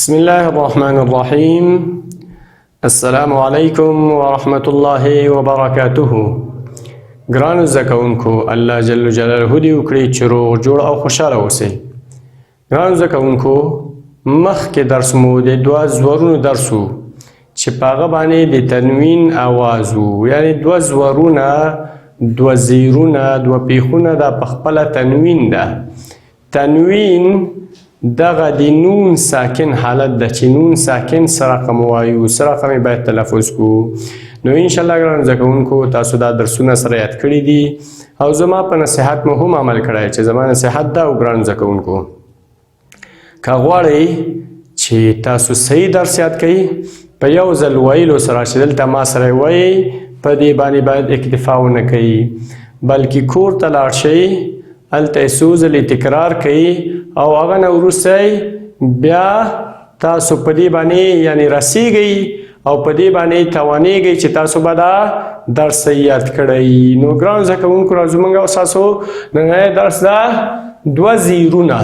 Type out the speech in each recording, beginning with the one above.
بسم الله الرحمن الرحيم. السلام عليكم ورحمة الله وبركاته. ګرانو زده کوونکو، الله جل جلاله دې وکړي چې روغ جوړ او خوشحاله اوسئ. ګرانو زده کوونکو، مخکې درس مو د دوه زورونو درس و چې په هغه باندې د تنوین آواز و، یعنې دوه زورونه، دوه زیرونه، دوه پیښونه دا په خپله تنوین ده. تنوین دغه د نون ساکن حالت ده چې نون ساکن سره رقم وایو، سره رقم باید تلفظ کو. نو انشاءالله ګرانو زده کوونکو، تاسو دا درسونه سره یاد کړي دي او زما په نصیحت مو هم عمل کړی چې زما نصیحت ده. او ګرانو زده کوونکو، که غواړئ چې تاسو صحیح درس یاد کړئ، په یو ځل ویلو سره چې دلته ما سره وایي په دې باندې باید اکتفا ونه کوئ، بلکې کور ته لاړ شئ، هلته یې څو ځلې تکرار کوئ او هغه نه وروسته بیا تاسو په دې باندې یعنې رسیږئ او په دې باندې توانیږئ چې تاسو به دا درس یاد کړئ. نو ګرانو زده کوونکو، راځو موږ او ستاسو نننی درس ده دوه زیرونه.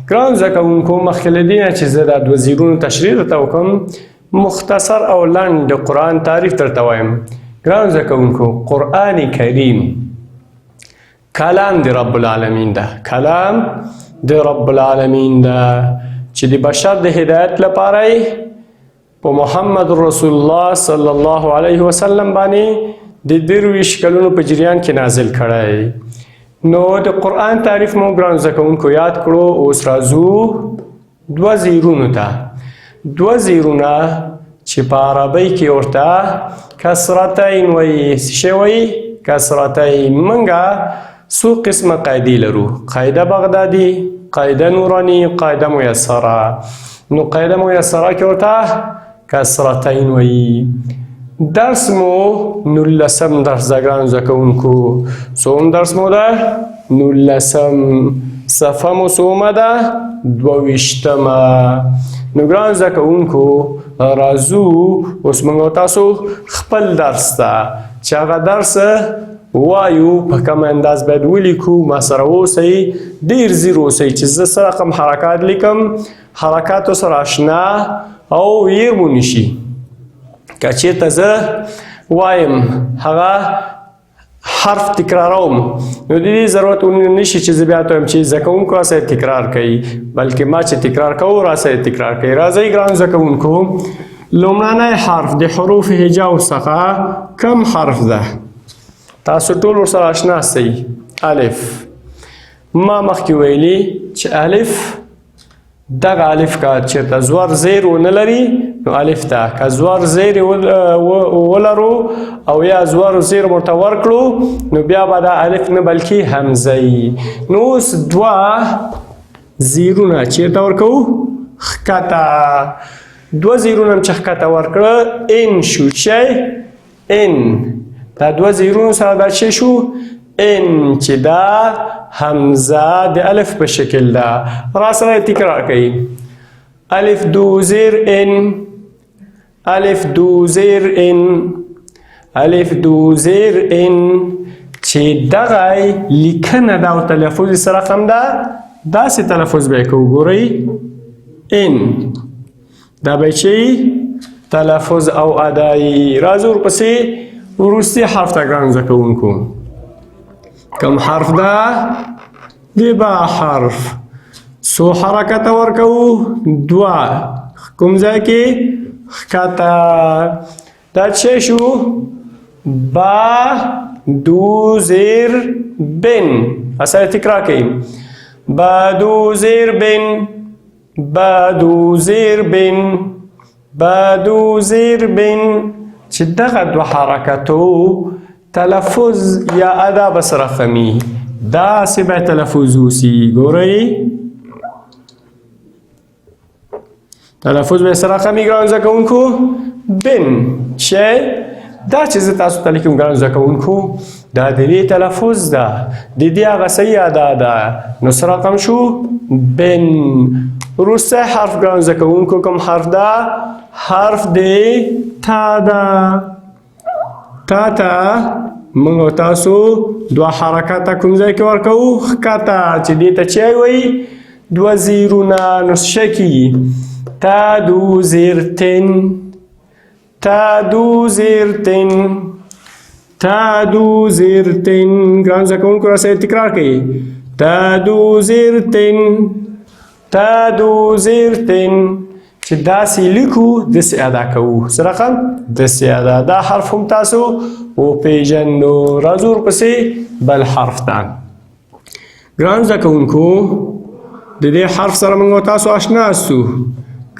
ګرانو زده کوونکو، مخکې له دې نه چې زه دا دوه زیرونو تشریح درته وکړم، مختصر او لنډ د قرآن تعریف درته وایم. ګرانو زده کوونکو، قرآن کریم کلام د رب العالمین ده، کلام د رب العالمین ده چې د بشر د هدایت لپاره په محمد رسول الله صلی الله علیه وسلم باندې د 23 کلونو په جریان کې نازل کړی. نو د قرآن تعریف مو ګرانو زده کوونکو یاد کړو. اوس راځو دوه زیرونو ته. دوه زیرونه چې په عربۍ کې ورته کسرتین وایي. څه شی وایي؟ کسرتین. موږ څو قسمه قاعدې لرو: قاعده بغدادي، قاعده نوراني، قاعده میسره. نو قاعده میسره کې ورته کسرتین وایي. درس مو 19 درس ده ګرانو زده کوونکو. څوم درس مو ده؟ 19. صفحه مو څومه ده؟ 22. نو ګرانو زده کوونکو، راځو اوس موږ تاسو خپل درس ته چې هغه درس وایو په کوم انداز باید ولیکو. ما سره اوسئ، ډېر ځیر اوسئ چې زه څه رقم حرکات لیکم، حرکاتو سره آشنا او یې مو نشي. که چېرته زه وایم هغه حرف تکراروم، نو د دې ضرورت نشي چې زه بیا ته وایم چې زده کوونکو راسره تکرار کوي، بلکې ما چې تکرار کوو راسره تکرار کوي. راځئ ګرانو زده کوونکو، لومړنی حرف د حروف هجاو څخه کم حرف ده؟ تاسو ټول ورسره اشنا سئ. الف. ما مخکې ویلي چې الف، دغه الف که چېرته زور زیر ونه لري نو الف ده، که زور زیر ولرو او یا زور زیر ورته ورکړو نو بیا به دا الف نه بلکې همزه وي. نو اوس دوه زیرونه چېرته ورکوو؟ ښکته. دوه زیرونه هم چې ښکته ورکړه ان شو. شی ان. دا دوه زیرونو سره دا څه شو؟ ان، چې دا همزه د الف په شکل ده. راسره تکرار کوي. الف دو زیر ان، الف دو زیر ان، الف دو زیر ان. چې دغه لیکنه ده او تلفظ سره رقم ده، داسې تلفظ به یې کوو. ګورئ، ان دا به چې تلفظ او ادایي. راځو ورپسې وروستي حرف ته ګرانو زده کوونکو. کم حرف ده؟ د با حرف. څو حرکته ورکوو؟ دوه. کوم ځای کې؟ ښکته. دا څه شو؟ با دو زیر بن. سره تکرار کوي. با دو زیر بن، با دو زیر بن، با دو زیر بن. چې دغه دوه حرکتو تلفظ یا ادا به سره رقمي، داسې به تلفظ اوسي. ګورئ، تلفظ به سره رقمي ګرانو زده کوونکو. بن. چې دا چې زه تاسو ته لیکم ګرانو زده کوونکو، دا د دې تلفظ ده، د دې هغه صحیح ادا ده. نو سره رقم شو؟ بن. وروستی حرف ګرانو زده کوونکو کوم حرف ده؟ حرف د تا ده. تا ته موږ تاسو دوه حرکاته کوم ځای کې ورکوو؟ ښکته. چې دې ته څه وایي؟ دوه زیرونه نو څه کېږي تا دو زیر تن تا دو زیر تن تا دو زیر تن ګران زده کوونکو راسره تکرار کوي تا دو زیر تن تا دو زیر تن چې داسې لیکو داسې ادا کوو څه رقم داسې ادا دا حرف هم تاسو وپېژنو راځو ورپسې بل حرف ته ګران زده کوونکو د دې حرف سره موږ او تاسو آشنا یاستو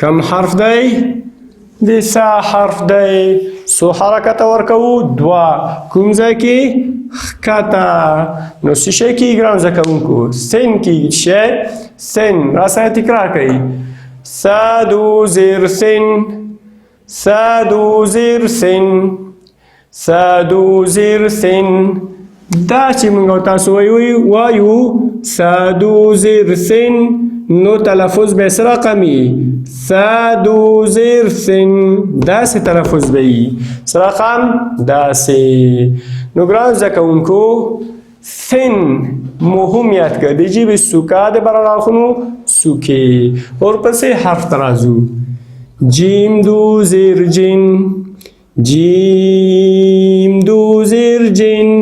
کم حرف دی د سا حرف دی څو حرکته ورکوو دوه کوم ځای کې ښکته نو څه شی کېږي ګران زده کوونکو سین کېږي شی سین راسره تکرار کوي سادو زیر سن سادو زیر سن سادو زیر سن دا چې موږ او تاسو وایو سادو زیر سن نو تلفظ به څه رقم وي سادو زیر سن داسې تلفظ به وي څه رقم داسې نو ګران زده کوونکو سن مهم یاد کړه د ژبې سوکا د بر اړخونو سوکې ورپسې حرف ته راځو جیم دو زیر جین جیم دو زیر جین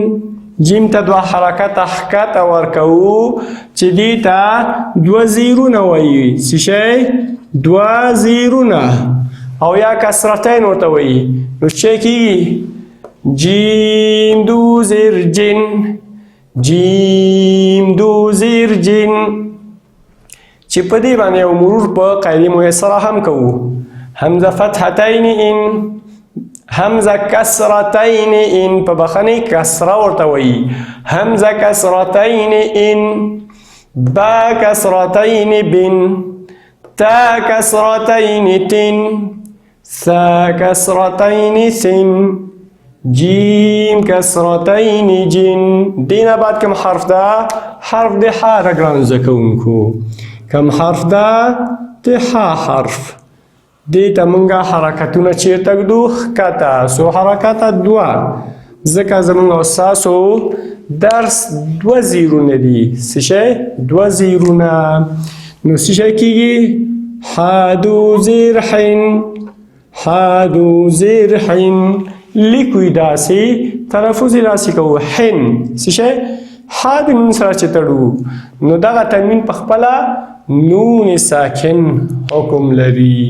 جیم ته دوه حرکته ښکته ورکوو چې دې ته دوه زیرونه وایي څه شی دوه زیرونه او یا کسرتین ورته وایي نو څه کېږي جیم دو زیر جین جیم دو زیر جین چې په دې باندې یو مرور په قاعده میسره هم کوو همزه فتحتین ان همزه کسرتین ان په بخنې کسره ورته وایي همزه کسرتین ان با کسرتین بن تا کسرتین تن سا کسرتین سن جیم کسرتین جن دینا بعد کم حرف دا حرف د ح را ګران زده کوونکو کم حرف دا د ح حرف دې ته موږ حرکتونه چیرته ږدو ښکته څو حرکته دوه ځکه زموږ او ستاسو درس دوه زیرونه دي څه شی دوه زیرونه نو څه شی کېږي حادو زیر حین حادو زیر حین لیکوی داسې تلفظ یې داسې کوو حن څه شی ح د نون سره چې تړو نو دغه تنوین په خپله نون ساکن حکم لري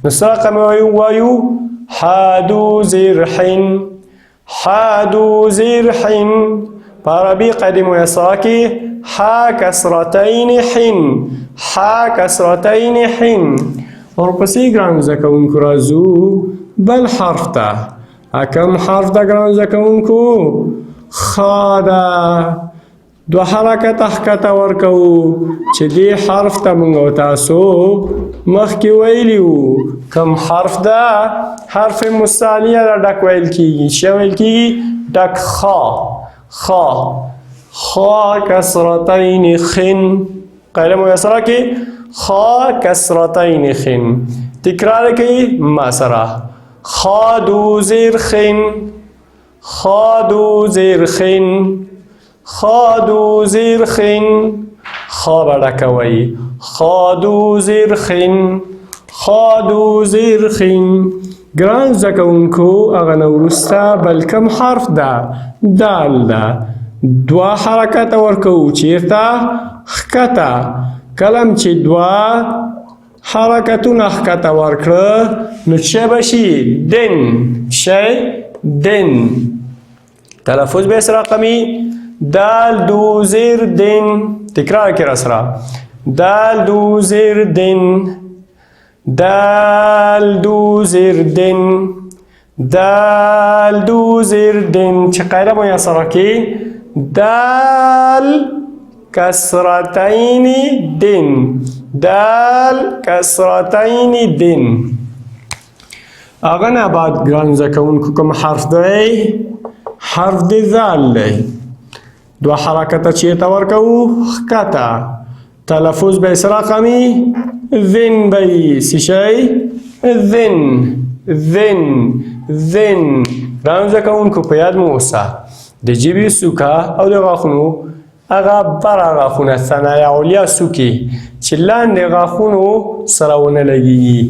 نو څه رقم وایو حادو زیر حن حادو زیر حن په عربي قاعده میسره کې ح کسرتین حن ح کسرتین حن ورپسې ګران زده کوونکو راځو بل حرف ته کم حرف دا ګران زده کوونکو خا ده دوه حرکته ښکته ورکوو چې دې حرف ته موږ او تاسو مخکې ویلي وو کم حرف ده حرف مستعلیه ده ډک ویل کېږي څه ویل کېږي ډک خا خا خا کسرتین خن قاعده میسره کې خا کسرتین خن تکرار کوي ما سره خادو زیر خن خادو زیر خن خادو زیر خن خا بڑکوی خادو زیر خن خادو زیر خن ګران زده کوونکو هغه نه وروسته بل کم حرف ده دال ده دوه حرکته ورکوو چیرته ښکته کلم چې دوه حرکتونه ښکته ورکړه نو څه به شي دن شی دن تلفظ به څه رقمي دال دو زیر دن تکرار کړه سره دال دو زیر دن دال دو زیر دن دال دو زیر دن چې قاعده میسره کې دال کسرتین دن دال کسرتین دن هغه نه بعد ګران زده کوونکو کوم حرف دی حرف د ذال دی دوه حرکته چیرته ورکوو ښکته تلفظ به څه رقمي ذن به وي څه شی ذن ذن ذن ګران زده کوونکو په یاد مو اوسه د ژبې سوکه او د غاښونو هغه بره غاښونه ثنایا علیا څوکې چې لاندې غاښونو سره ونه لګېږي.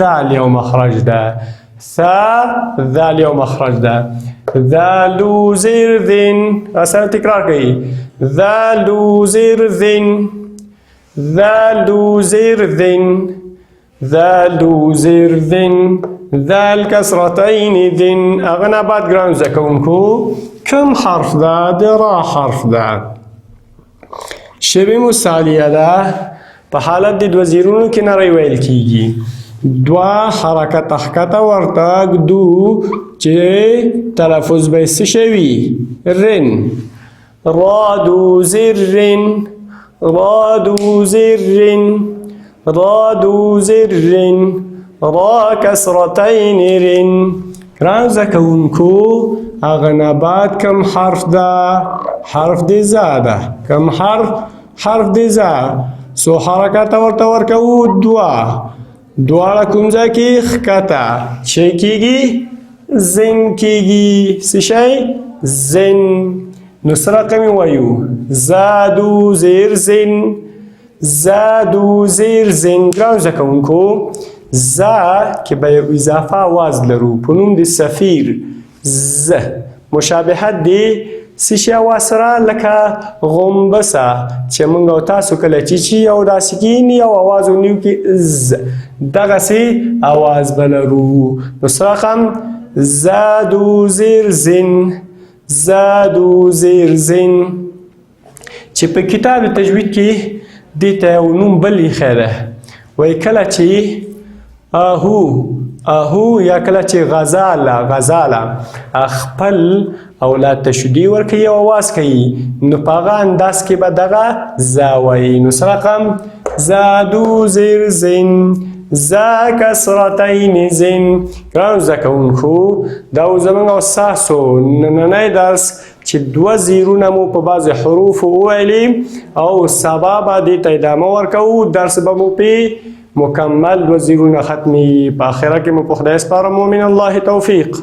ذال یو مخرج ده. ذال یو مخرج ده. ذالو زیر ذین سره تکرار کوي. ذالو زیر ذین ذالو زیر ذین ذالو زیر ذین ذال کسرتین ذین. هغه نه بعد ګرانو زده کوونکو کوم حرف ده؟ د را حرف ده. شبه مثالیه ده په حالت د دوه زیرونو کې نری ویل کیږي. دوه حرکت ښکته ورته ږدو چې تلفظ به یې څه شوي؟ رن. رادو زیر رن رادو زیر رن رادو زیر رن را کسرتین رن. ګرانو زده کوونکو هغه نه بعد کوم حرف ده؟ حرف د ذا ده. کوم حرف؟ حرف د ذا. څو حرکات ورته ورکوو؟ دوه. دواړه کوم ځای کې؟ ښکته. څه کېږي؟ زن کېږي. څه شی؟ زن. نو څه رقم یې وایو؟ زادو زیر زن زادو زیر زن. ګرانو زده کوونکو زا کې به یو اضافه آواز لرو په نوم د صفیر ز. مشابهت دی څه شي آواز سره؟ لکه غومبسه چې موږ او تاسو کله چیچي او داسې کینی او آواز ونیو کې ز دغسې آواز به لرو. نو څه رقم؟ زادو زیر زن زادو زیر زن. چې په کتاب تجوید کې دې ته یو نوم بل ایښی دی. وایي کله چې آهو آهو یا کله چې غزاله خپل اولاد ته شیدې ورکوي او آواز کوي نو په هغه انداز کې به دغه زا وایي. نو څه رقم؟ زادو زیر زن زا کسرتین زن. ګرانو زده کوونکو دا زموږ او ستاسو نننی درس چې دوه زیرونه مو په بعضې حروفو وویلي او سبا به دې ته ادامه ورکوو. درس به مو پې مکمل دوه زیرونه ختمي. په آخره کې مو په خدای سپارم. من الله توفیق.